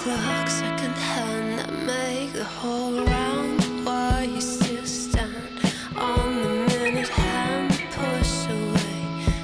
clock second hand, I make the whole round. Why you still stand on the minute hand? Push away,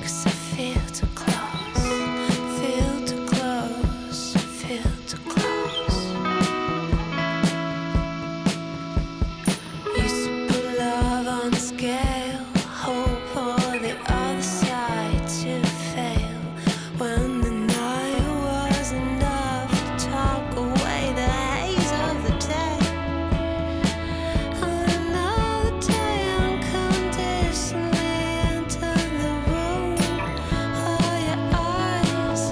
'cause I feel too close, feel too close, feel too close. Used to put love on scale, hope for the other side to fail. When the night was enough to talk away the haze of the day. Another day unconditionally enter the room of your eyes.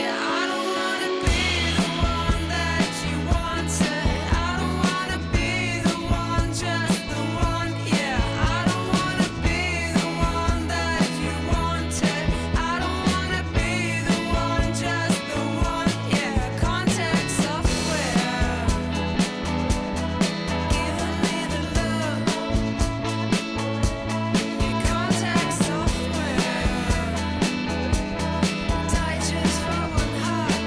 Yeah, I don't wanna be the one that you wanted. I don't wanna be the one, just the one. Yeah, I don't wanna be the one that you wanted. I don't wanna be the one, just the one. Yeah, contact software, giving me the look. Your contact software, die just for one hug.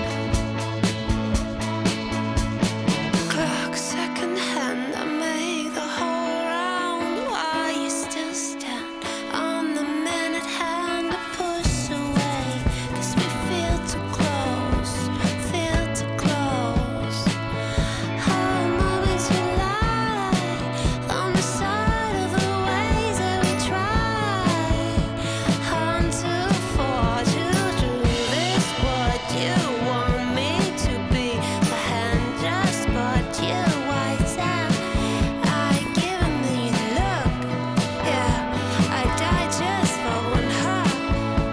Clock second hand, I make the whole round. Why you still stand on the minute hand? I push away, 'cause we feel too close, feel too close. How moments we lie on the side of the ways that we try. Hunt to forge you through this. What you want me to be, the hand just but you white out. I given me the look, yeah. I die just for one hug.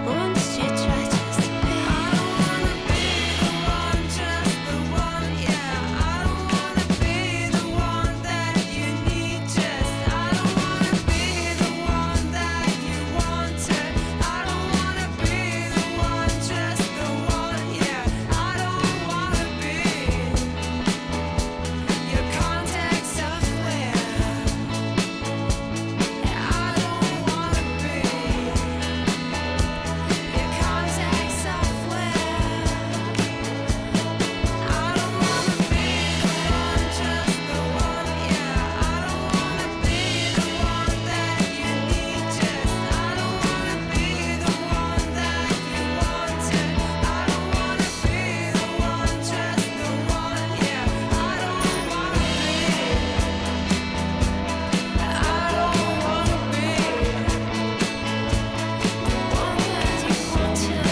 Won't you try just to be? I don't wanna be the one, just the one. Yeah, I don't wanna be the one that you need. Just I don't wanna be the one that you wanted. I don't wanna be the one, just the one. Yeah, I don't wanna be your contact software. Yeah, I don't wanna be your contact software. I don't wanna be the one, just the one. Yeah, I don't wanna be the one that you need. Just I don't wanna be the one that you wanted. I don't wanna be the one, just the one. Yeah, I don't wanna be. I don't wanna be the one that you wanted.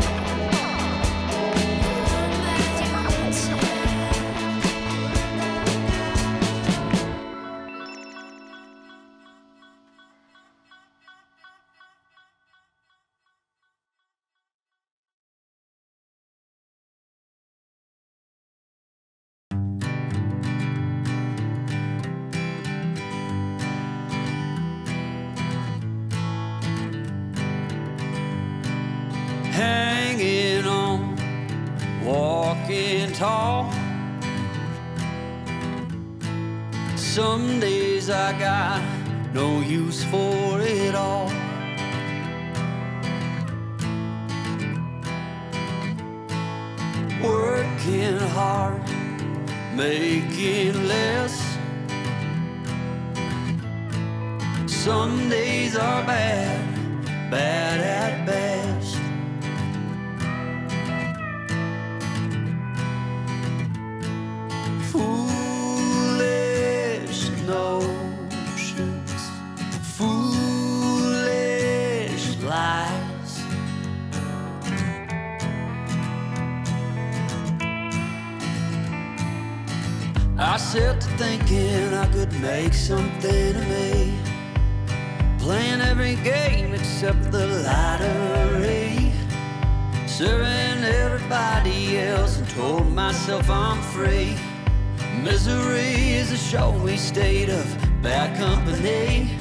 The one Hanging on, walking tall. Some days I got no use for it all. Working hard, making less. Some days are bad, bad at best. Foolish notions, foolish lies. I set to thinking I could make something of me, playing every game except the lottery, serving everybody else and told myself I'm free. Misery is a showy state of bad company.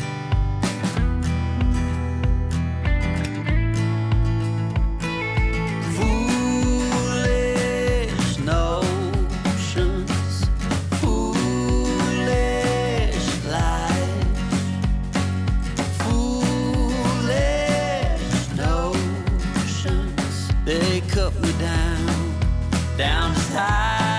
Foolish notions, foolish lies. Foolish notions, they cut me down as high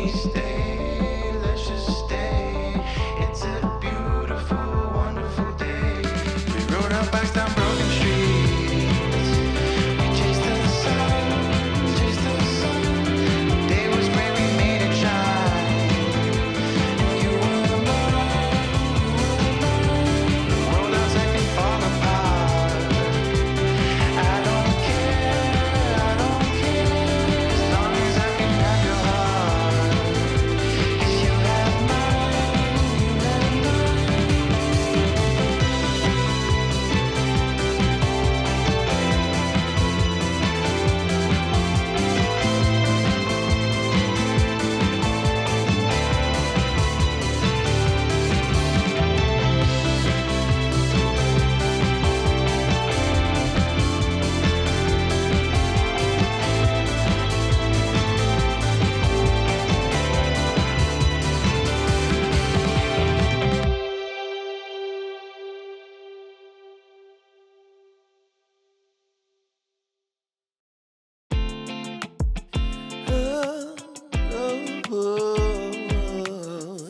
we stay, let's just stay. It's a beautiful, wonderful day. We rode our bikes down broken streets. We chased the sun, chased the sun. The day was great, we made it shine. And you were mine, the world else I can fall apart. I don't care, as long as I can have your heart. 'Cause you have mine, you have mine.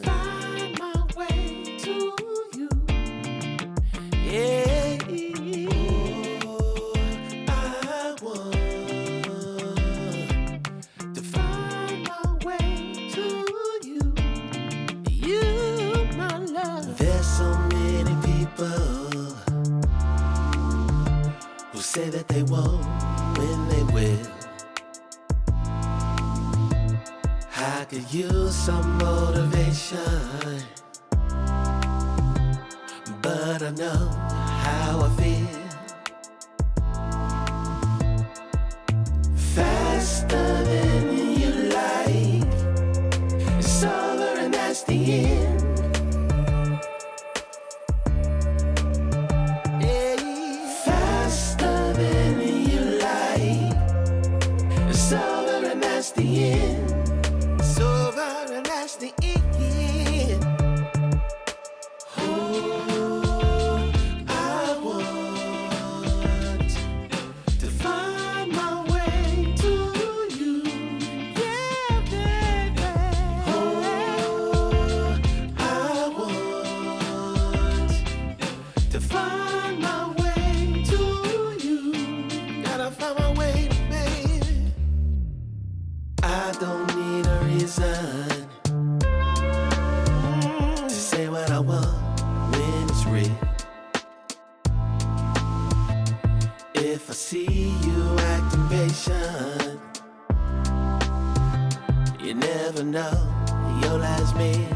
Find my way to you. Yeah. I want to find my way to you. You, my love. There's so many people who say that they won't when they will. I could use some motivation, but I know how I feel. Faster than you like, it's over and that's the end. Faster than you like, it's over and that's the end. It's over and that's the end. Oh, I want to find my way to you. Yeah, baby. Oh, I want to find my way to you. Gotta find my way, baby. I don't need a reason to say what I want when it's real. If I see you acting patient, you never know your last meal.